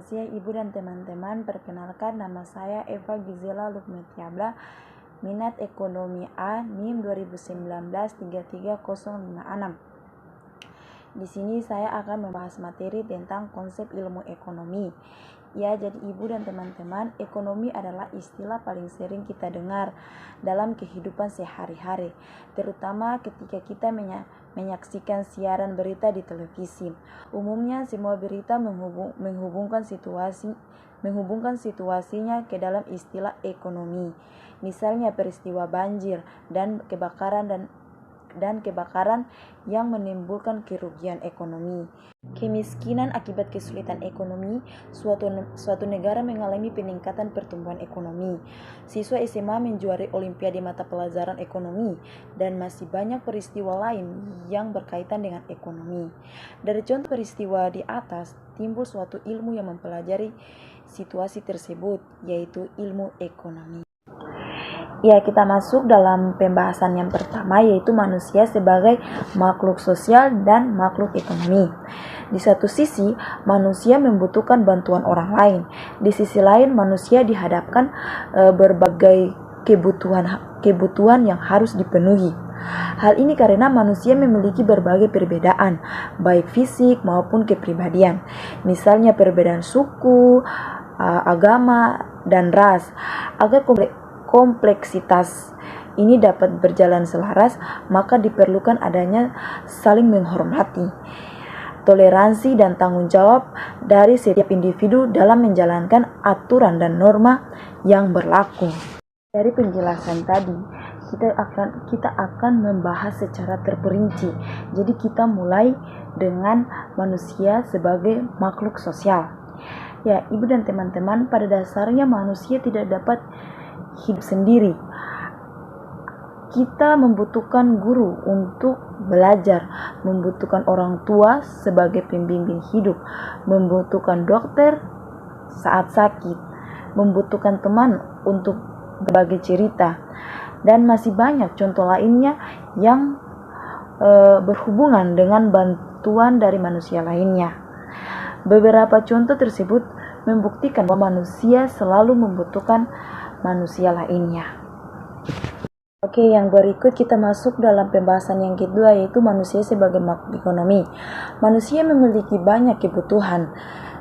Selamat siang Ibu dan teman-teman, perkenalkan nama saya Eva Gizela Lukmetiabla, minat ekonomi A, NIM 2019-33056. Di sini saya akan membahas materi tentang konsep ilmu ekonomi. Ya, jadi Ibu dan teman-teman, ekonomi adalah istilah paling sering kita dengar dalam kehidupan sehari-hari, terutama ketika kita menyaksikan siaran berita di televisi. Umumnya semua berita menghubungkan situasinya ke dalam istilah ekonomi. Misalnya peristiwa banjir dan kebakaran yang menimbulkan kerugian ekonomi. Kemiskinan akibat kesulitan ekonomi, suatu negara mengalami peningkatan pertumbuhan ekonomi. Siswa SMA menjuarai olimpiade mata pelajaran ekonomi, dan masih banyak peristiwa lain yang berkaitan dengan ekonomi. Dari contoh peristiwa di atas, timbul suatu ilmu yang mempelajari situasi tersebut, yaitu ilmu ekonomi. Ya, kita masuk dalam pembahasan yang pertama, yaitu manusia sebagai makhluk sosial dan makhluk ekonomi. Di satu sisi, manusia membutuhkan bantuan orang lain. Di sisi lain, manusia dihadapkan berbagai kebutuhan yang harus dipenuhi. Hal ini karena manusia memiliki berbagai perbedaan, baik fisik maupun kepribadian. Misalnya perbedaan suku, agama, dan ras. Agar kompleksitas ini dapat berjalan selaras, maka diperlukan adanya saling menghormati, toleransi, dan tanggung jawab dari setiap individu dalam menjalankan aturan dan norma yang berlaku. Dari penjelasan tadi, kita akan membahas secara terperinci. Jadi kita mulai dengan manusia sebagai makhluk sosial. Ya, Ibu dan teman-teman, pada dasarnya manusia tidak dapat hidup sendiri. Kita membutuhkan guru untuk belajar, membutuhkan orang tua sebagai pembimbing hidup, membutuhkan dokter saat sakit, membutuhkan teman untuk berbagi cerita, dan masih banyak contoh lainnya yang berhubungan dengan bantuan dari manusia lainnya. Beberapa contoh tersebut membuktikan bahwa manusia selalu membutuhkan manusia lainnya. Oke, yang berikut kita masuk dalam pembahasan yang kedua, yaitu manusia sebagai makhluk ekonomi. Manusia memiliki banyak kebutuhan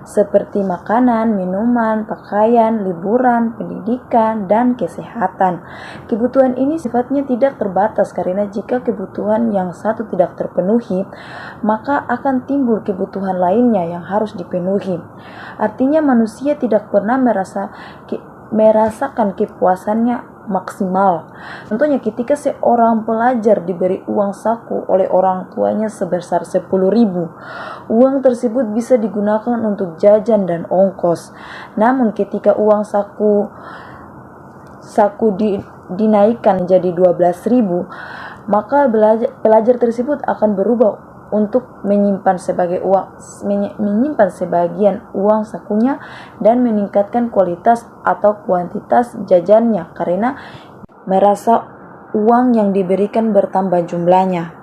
seperti makanan, minuman, pakaian, liburan, pendidikan, dan kesehatan. Kebutuhan ini sifatnya tidak terbatas karena jika kebutuhan yang satu tidak terpenuhi, maka akan timbul kebutuhan lainnya yang harus dipenuhi. Artinya manusia tidak pernah merasakan kepuasannya maksimal. Contohnya ketika seorang pelajar diberi uang saku oleh orang tuanya sebesar 10.000, uang tersebut bisa digunakan untuk jajan dan ongkos. Namun ketika uang saku dinaikkan menjadi 12.000, maka pelajar tersebut akan berubah untuk menyimpan sebagian uang sakunya dan meningkatkan kualitas atau kuantitas jajannya karena merasa uang yang diberikan bertambah jumlahnya.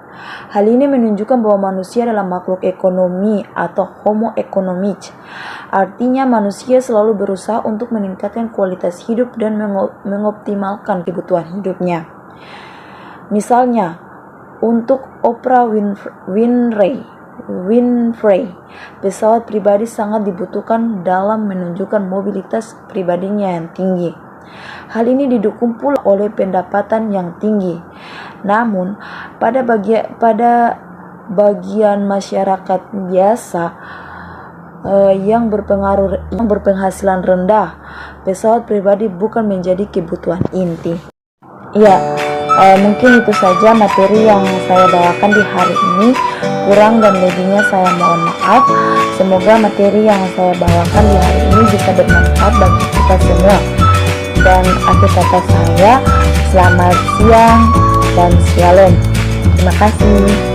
Hal ini menunjukkan bahwa manusia adalah makhluk ekonomi atau homo economics. Artinya manusia selalu berusaha untuk meningkatkan kualitas hidup dan mengoptimalkan kebutuhan hidupnya. Misalnya, untuk Oprah Winfrey, pesawat pribadi sangat dibutuhkan dalam menunjukkan mobilitas pribadinya yang tinggi. Hal ini didukung pula oleh pendapatan yang tinggi. Namun, pada bagian masyarakat biasa yang berpenghasilan rendah, pesawat pribadi bukan menjadi kebutuhan inti. Ya, mungkin itu saja materi yang saya bawakan di hari ini. Kurang dan lebihnya saya mohon maaf. Semoga materi yang saya bawakan di hari ini bisa bermanfaat bagi kita semua. Dan akhir kata saya, selamat siang dan shalom. Terima kasih.